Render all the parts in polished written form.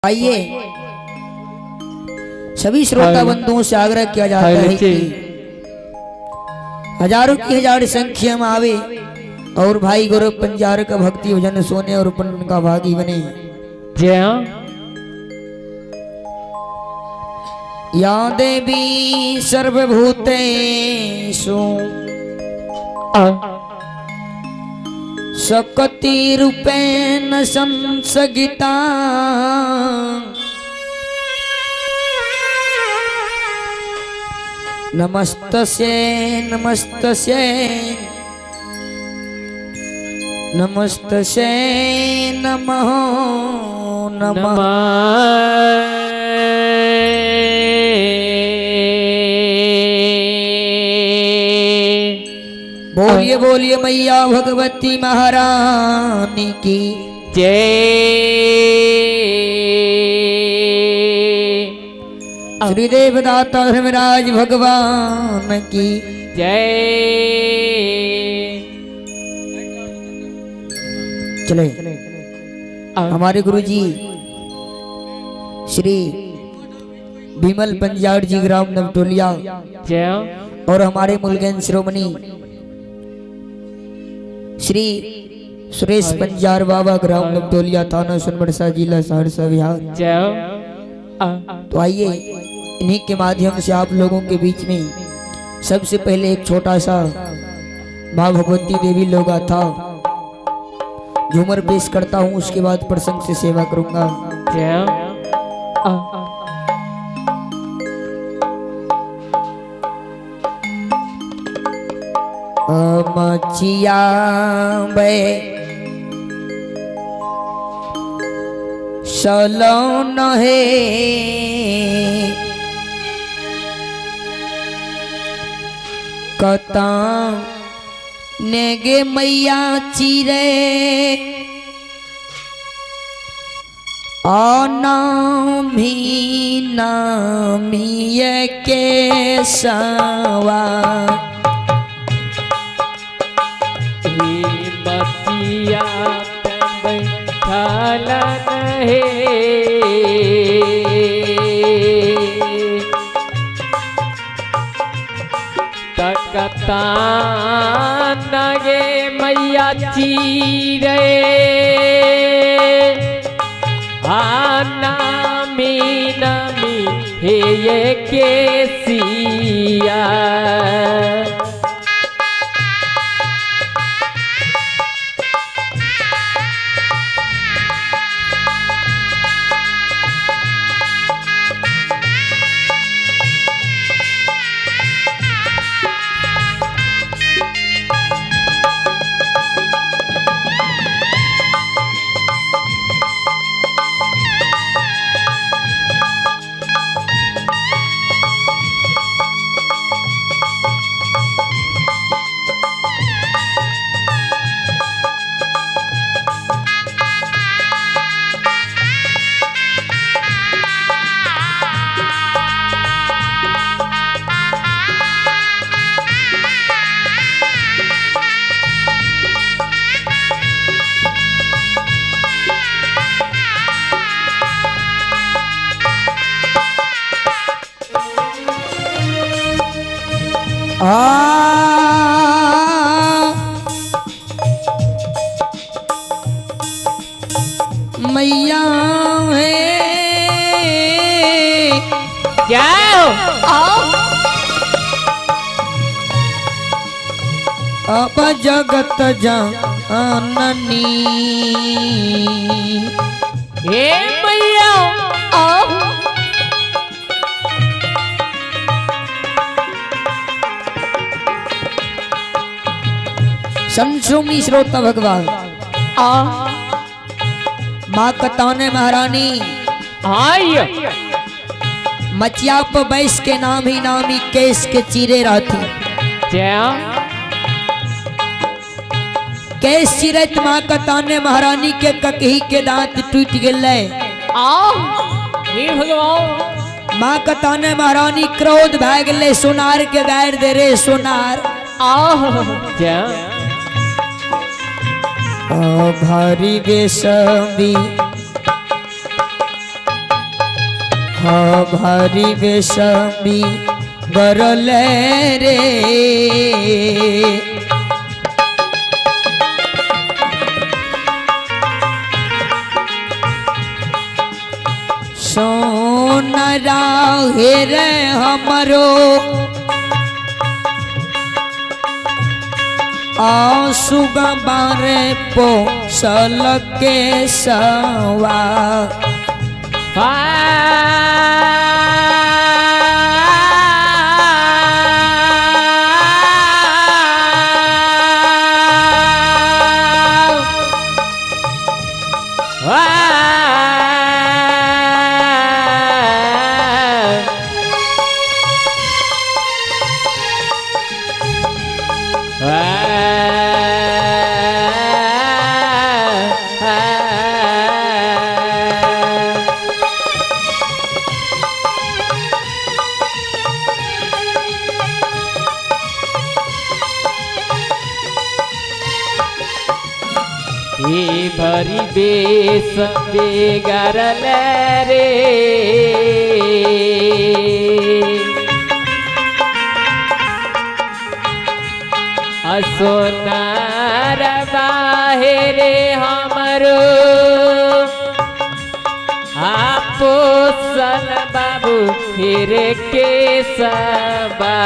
आइए सभी श्रोता बंधुओं से आग्रह किया जाता है कि हजारों की हजार संख्या में आवे और भाई गौरव पंजार का भक्ति भजन सोने और पुण्य का भागी बने। जय हाँ। या देवी सर्वभूतेषु शक्ति रूपेण संसगिता नमस्तस्यै नमस्तस्यै नमस्तस्यै नमः नमः। बोलिए बोलिए मैया भगवती महारानी की जय। श्री देवदाता धर्मराज भगवान की जय। चले हमारे गुरुजी श्री विमल पंजार जी ग्राम नवटोलिया जय। और हमारे मुलगैन शिरोमणि श्री सुरेश पंजार बाबा ग्राम नवटोलिया थाना सोनबरसा जिला सहरसा बिहार। जय। तो आइए इन्हीं के माध्यम से आप लोगों के बीच में सबसे पहले एक छोटा सा माँ भगवती देवी लोगा था झूमर पेश करता हूँ, उसके बाद प्रसंग से सेवा करूंगा। जय। मचिया बे सलोन है कता नेगे मैया चिरे अनामी नामी के सवा बतिया बैठलन है तकता नगे मैया चीरे नामी नामी हे ये केसिया मैया है जाओ अब जगत जननी हे मैया संसुमी श्रोता भगवान माँ कतौने महारानी आय मचिया पर बैस के नाम ही नामी केस के चीरे रहती जय। केस चिरत माँ कतौने महारानी के ककही के दांत टूट गए। हे भगवान माँ कतौने महारानी क्रोध भाग गए, सोनार के गायर दे रे सोनार जय। भारी बेसबी हाँ भारी बेसमी गरले रे सोनरा हेरे हमरो आसुगा बारे पोसल के सवा भरी बेस बेगारल रे असोनार बाहेरे हमरो आपो सन बाबू फिर के सबा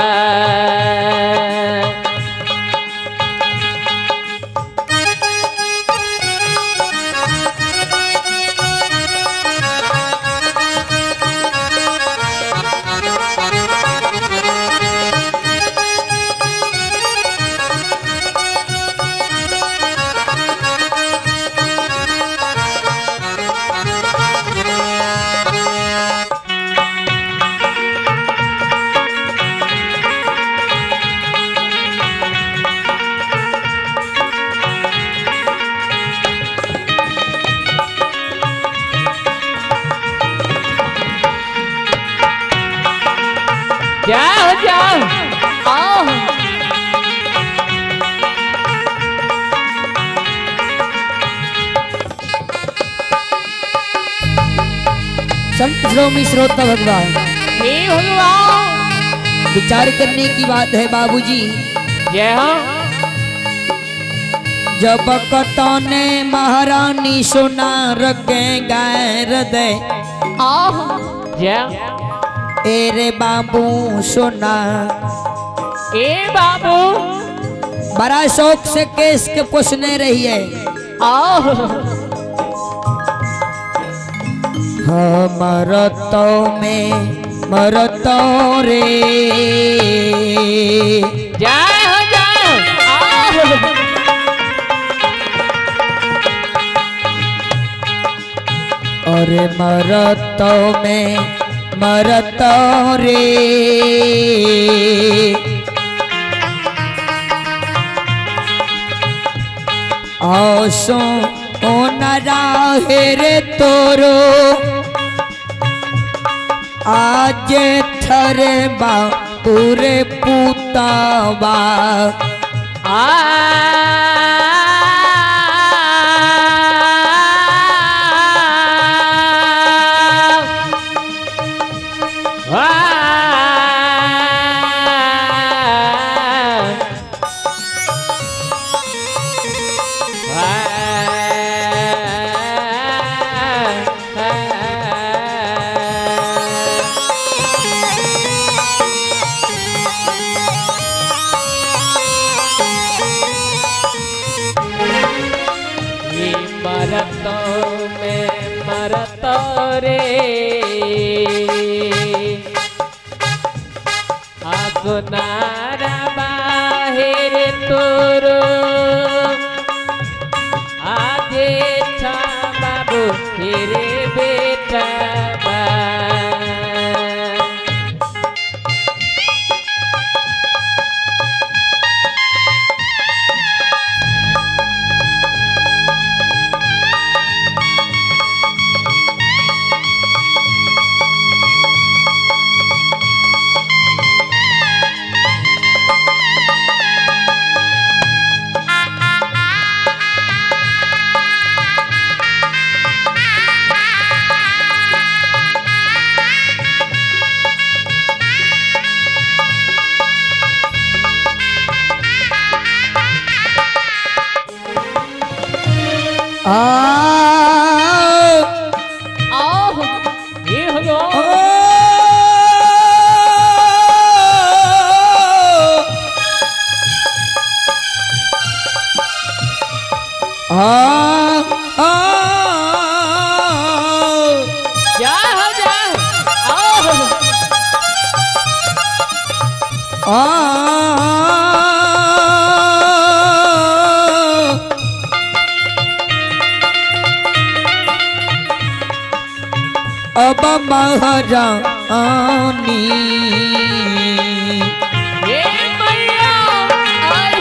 जाओ जाओ आओ संत श्रोमी श्रोता भगवान हे भगवान विचार करने की बात है बाबूजी। जय हो जब कतने महारानी सुना रखे गाय हृदय आओ जय एरे बाबू सुना ए बाबू बड़ा शौक से केस के पूछने रही है। आओ हाँ मरतो में मरतो रे जय हो आओ अरे मरतो में मरतो रे आसो ओ नराहे रे तोरो आज थरे बा पूरे पुतावा मरतो रे आसुनारा बाहेर तोरो आजे छा बाबू फिरे बेटा बा अब महारानी हे मैया आई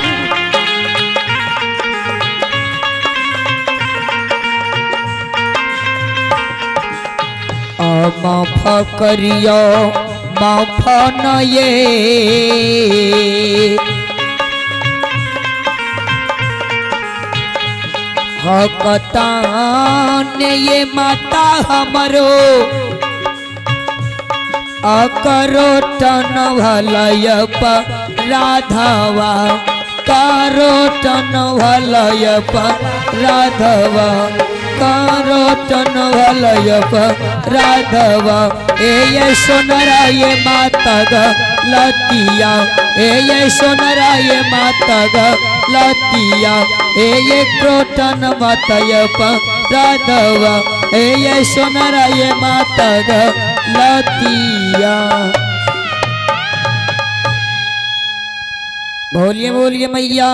माफ करियो माफ न ये हकतान ये माता हमरो अकरो टन भलय राधवा करो टन भलय राधवा करो टन भलय राधवा ये सोनरा ये माता ग लतिया ये सोनरा ये माता ग लतिया ये क्रोटन मातय राधवा ये सोनरा ये माता ग लतिया। बोलिए बोलिए मैया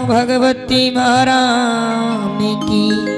भगवती महारानी की।